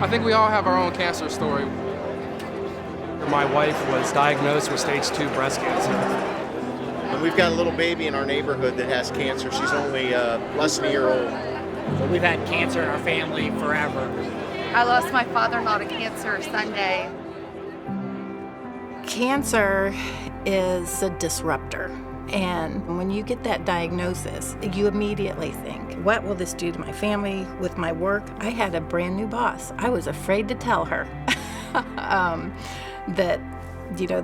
I think we all have our own cancer story. My wife was diagnosed with stage 2 breast cancer. And we've got a little baby in our neighborhood that has cancer. She's only less than a year old. So we've had cancer in our family forever. I lost my father-in-law to cancer Sunday. Cancer is a disruptor. And when you get that diagnosis, you immediately think, what will this do to my family, with my work? I had a brand new boss. I was afraid to tell her that,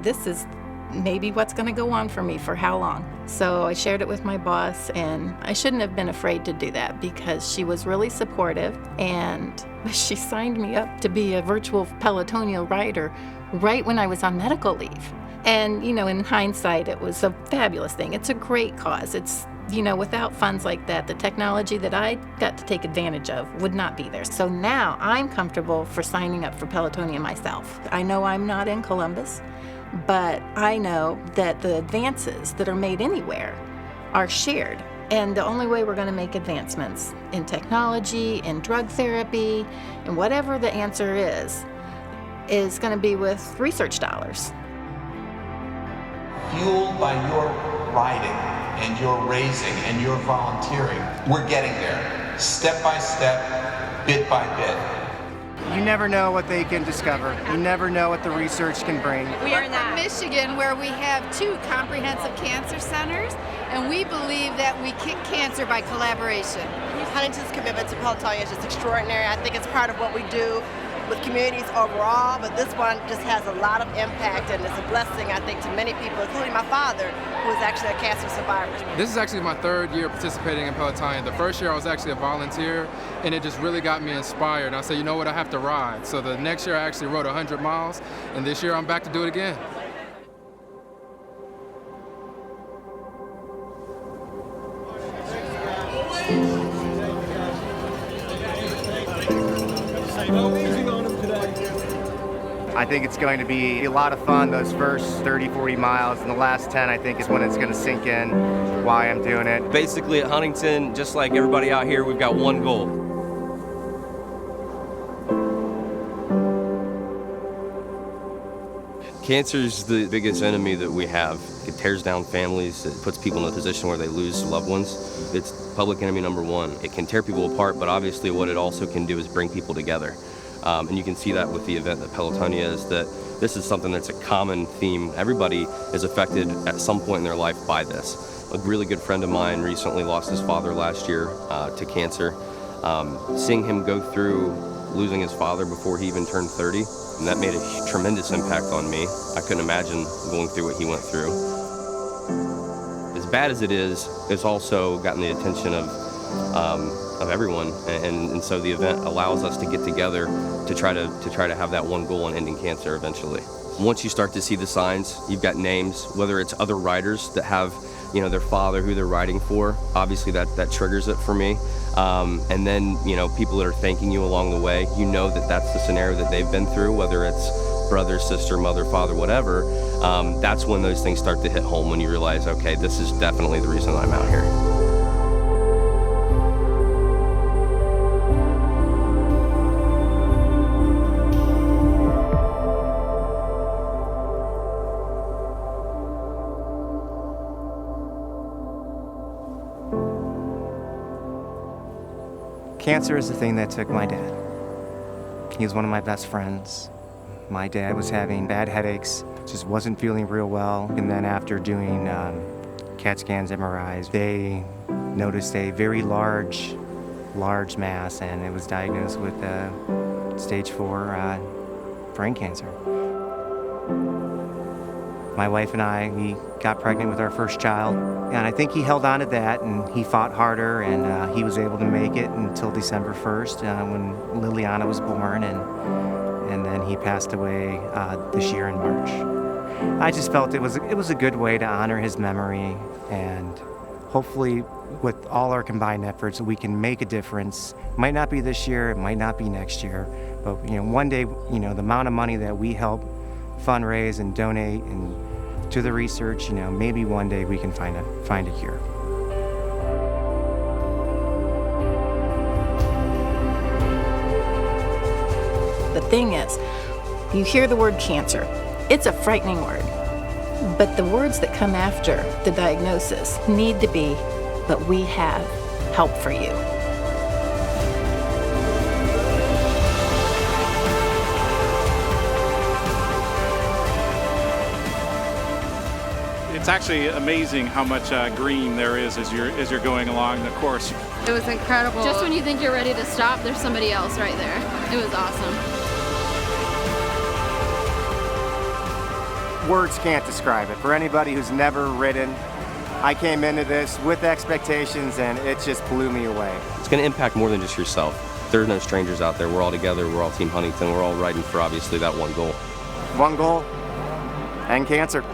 this is maybe what's going to go on for me for how long. So I shared it with my boss, and I shouldn't have been afraid to do that because she was really supportive, and she signed me up to be a virtual Pelotonia rider right when I was on medical leave. And, in hindsight, it was a fabulous thing. It's a great cause. It's, without funds like that, the technology that I got to take advantage of would not be there. So now I'm comfortable for signing up for Pelotonia myself. I know I'm not in Columbus, but I know that the advances that are made anywhere are shared. And the only way we're going to make advancements in technology, in drug therapy, and whatever the answer is going to be with research dollars. Fueled by your riding and your raising and your volunteering, we're getting there, step by step, bit by bit. You never know what they can discover. You never know what the research can bring. We are from Michigan, where we have 2 comprehensive cancer centers, and we believe that we kick cancer by collaboration. Huntington's commitment to Pelotonia is just extraordinary. I think it's part of what we do with communities overall, but this one just has a lot of impact, and it's a blessing, I think, to many people, including my father, who is actually a cancer survivor. This is actually my 3rd year participating in Pelotonia. The first year I was actually a volunteer, and it just really got me inspired. I said, you know what, I have to ride. So the next year I actually rode 100 miles, and this year I'm back to do it again. I think it's going to be a lot of fun those first 30, 40 miles, and the last 10 I think is when it's going to sink in why I'm doing it. Basically at Huntington, just like everybody out here, we've got one goal. Cancer is the biggest enemy that we have. It tears down families, it puts people in a position where they lose loved ones. It's public enemy number 1. It can tear people apart, but obviously what it also can do is bring people together. And you can see that with the event that Pelotonia is, that this is something that's a common theme. Everybody is affected at some point in their life by this. A really good friend of mine recently lost his father last year to cancer. Seeing him go through losing his father before he even turned 30, and that made a tremendous impact on me. I couldn't imagine going through what he went through. As bad as it is, it's also gotten the attention of everyone, and so the event allows us to get together to try to have that one goal on ending cancer eventually. Once you start to see the signs, you've got names, whether it's other riders that have their father who they're riding for, obviously that triggers it for me. And then people that are thanking you along the way, that that's the scenario that they've been through, whether it's brother, sister, mother, father, whatever. That's when those things start to hit home, when you realize, okay, this is definitely the reason I'm out here. Cancer is the thing that took my dad. He was one of my best friends. My dad was having bad headaches, just wasn't feeling real well. And then after doing CAT scans, MRIs, they noticed a very large mass, and it was diagnosed with stage 4 brain cancer. My wife and I, we got pregnant with our first child, and I think he held on to that, and he fought harder, and he was able to make it until December 1st when Liliana was born, and then he passed away this year in March. I just felt it was a good way to honor his memory, and hopefully with all our combined efforts, we can make a difference. It might not be this year, it might not be next year, but one day, the amount of money that we help fundraise and donate and to the research, maybe one day we can find a cure. The thing is, you hear the word cancer. It's a frightening word. But the words that come after the diagnosis need to be, but we have help for you. It's actually amazing how much green there is as you're going along the course. It was incredible. Just when you think you're ready to stop, there's somebody else right there. It was awesome. Words can't describe it. For anybody who's never ridden, I came into this with expectations and it just blew me away. It's going to impact more than just yourself. There's no strangers out there. We're all together. We're all Team Huntington. We're all riding for obviously that one goal. One goal, end cancer.